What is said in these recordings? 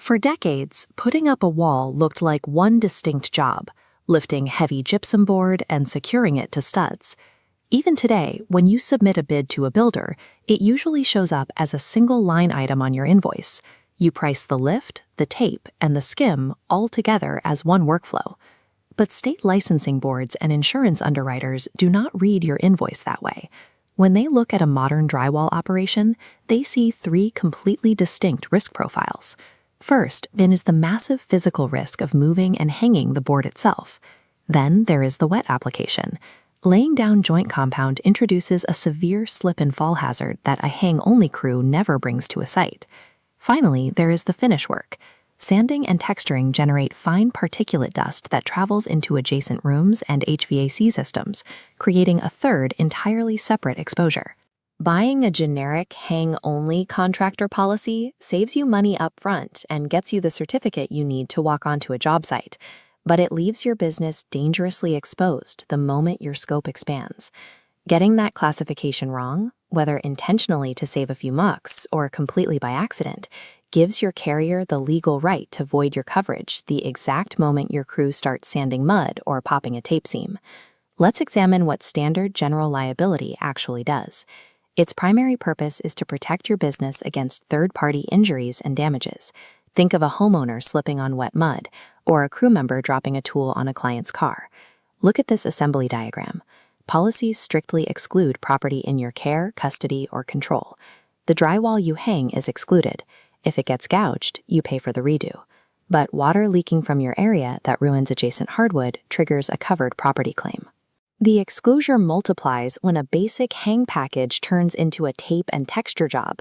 For decades, putting up a wall looked like one distinct job, lifting heavy gypsum board and securing it to studs. Even today, when you submit a bid to a builder, it usually shows up as a single line item on your invoice. You price the lift, the tape, and the skim all together as one workflow. But state licensing boards and insurance underwriters do not read your invoice that way. When they look at a modern drywall operation, they see three completely distinct risk profiles. First, then is the massive physical risk of moving and hanging the board itself. Then there is the wet application. Laying down joint compound introduces a severe slip and fall hazard that a hang-only crew never brings to a site. Finally, there is the finish work. Sanding and texturing generate fine particulate dust that travels into adjacent rooms and HVAC systems, creating a third entirely separate exposure. Buying a generic hang-only contractor policy saves you money up front and gets you the certificate you need to walk onto a job site, but it leaves your business dangerously exposed the moment your scope expands. Getting that classification wrong, whether intentionally to save a few bucks or completely by accident, gives your carrier the legal right to void your coverage the exact moment your crew starts sanding mud or popping a tape seam. Let's examine what standard general liability actually does. Its primary purpose is to protect your business against third-party injuries and damages. Think of a homeowner slipping on wet mud, or a crew member dropping a tool on a client's car. Look at this assembly diagram. Policies strictly exclude property in your care, custody, or control. The drywall you hang is excluded. If it gets gouged, you pay for the redo. But water leaking from your area that ruins adjacent hardwood triggers a covered property claim. The exclusion multiplies when a basic hang package turns into a tape and texture job.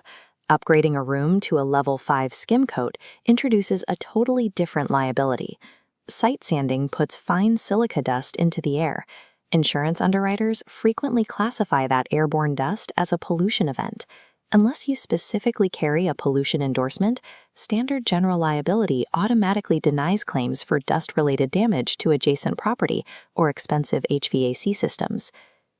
Upgrading a room to a level 5 skim coat introduces a totally different liability. Site sanding puts fine silica dust into the air. Insurance underwriters frequently classify that airborne dust as a pollution event. Unless you specifically carry a pollution endorsement, standard general liability automatically denies claims for dust-related damage to adjacent property or expensive HVAC systems.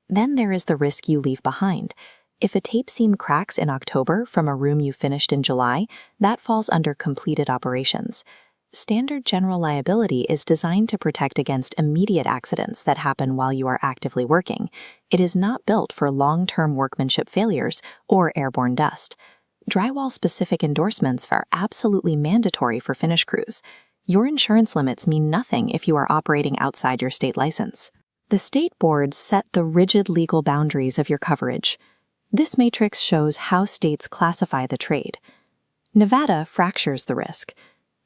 Then there is the risk you leave behind. If a tape seam cracks in October from a room you finished in July, that falls under completed operations. Standard general liability is designed to protect against immediate accidents that happen while you are actively working. It is not built for long-term workmanship failures or airborne dust. Drywall-specific endorsements are absolutely mandatory for finish crews. Your insurance limits mean nothing if you are operating outside your state license. The state boards set the rigid legal boundaries of your coverage. This matrix shows how states classify the trade. Nevada fractures the risk.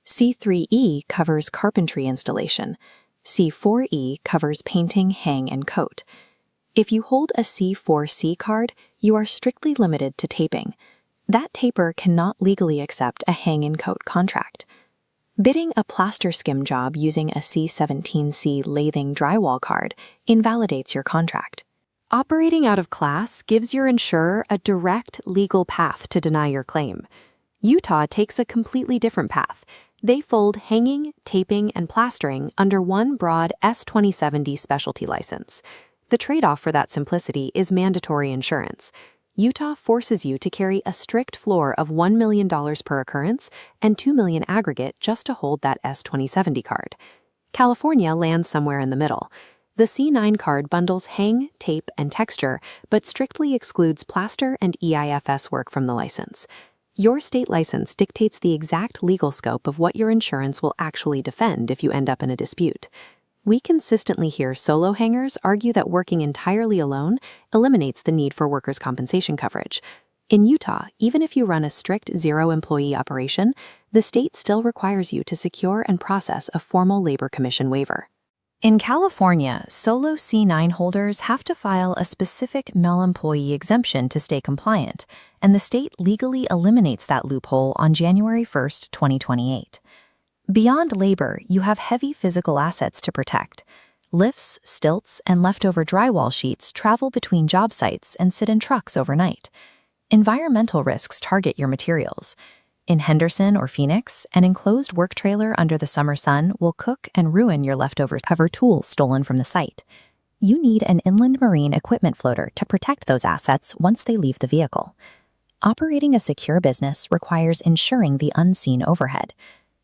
C-3e covers carpentry installation. C-4e covers painting, hang, and coat. If you hold a C-4C card, you are strictly limited to taping. That taper cannot legally accept a hang-and-coat contract. Bidding a plaster skim job using a C-17C lathing drywall card invalidates your contract. Operating out of class gives your insurer a direct legal path to deny your claim. Utah takes a completely different path. They fold hanging, taping, and plastering under one broad S-2070 specialty license. The trade-off for that simplicity is mandatory insurance. Utah forces you to carry a strict floor of $1 million per occurrence and $2 million aggregate just to hold that S-2070 card. California lands somewhere in the middle. The C-9 card bundles hang, tape, and texture, but strictly excludes plaster and EIFS work from the license. Your state license dictates the exact legal scope of what your insurance will actually defend if you end up in a dispute. We consistently hear solo hangers argue that working entirely alone eliminates the need for workers' compensation coverage. In Utah, even if you run a strict zero-employee operation, the state still requires you to secure and process a formal labor commission waiver. In California, solo C-9 holders have to file a specific null-employee exemption to stay compliant, and the state legally eliminates that loophole on January 1, 2028. Beyond labor, you have heavy physical assets to protect. Lifts, stilts, and leftover drywall sheets travel between job sites and sit in trucks overnight. Environmental risks target your materials. In Henderson or Phoenix, an enclosed work trailer under the summer sun will cook and ruin your leftover cover tools stolen from the site. You need an inland marine equipment floater to protect those assets once they leave the vehicle. Operating a secure business requires ensuring the unseen overhead.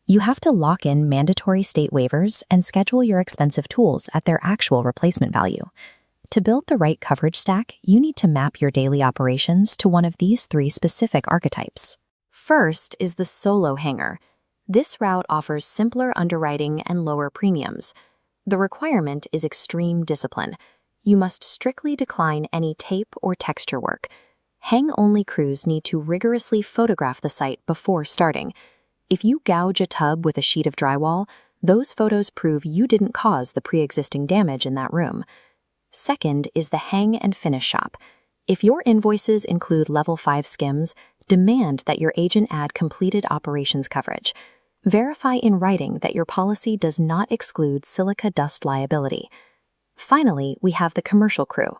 You have to lock in mandatory state waivers and schedule your expensive tools at their actual replacement value. To build the right coverage stack, you need to map your daily operations to one of these 3 specific archetypes. First is the solo hanger. This route offers simpler underwriting and lower premiums. The requirement is extreme discipline. You must strictly decline any tape or texture work. Hang-only crews need to rigorously photograph the site before starting. If you gouge a tub with a sheet of drywall, those photos prove you didn't cause the pre-existing damage in that room. Second is the hang and finish shop. If your invoices include level 5 skims, demand that your agent add completed operations coverage. Verify in writing that your policy does not exclude silica dust liability. Finally, we have the commercial crew.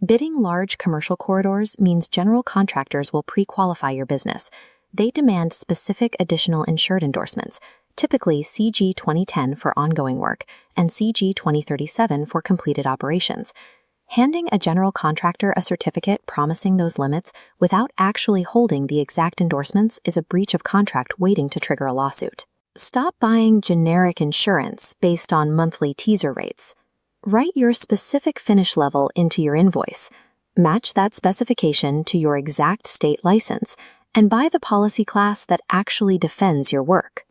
Bidding large commercial corridors means general contractors will pre-qualify your business. They demand specific additional insured endorsements, typically CG 2010 for ongoing work and CG 2037 for completed operations. Handing a general contractor a certificate promising those limits without actually holding the exact endorsements is a breach of contract waiting to trigger a lawsuit. Stop buying generic insurance based on monthly teaser rates. Write your specific finish level into your invoice. Match that specification to your exact state license and buy the policy class that actually defends your work.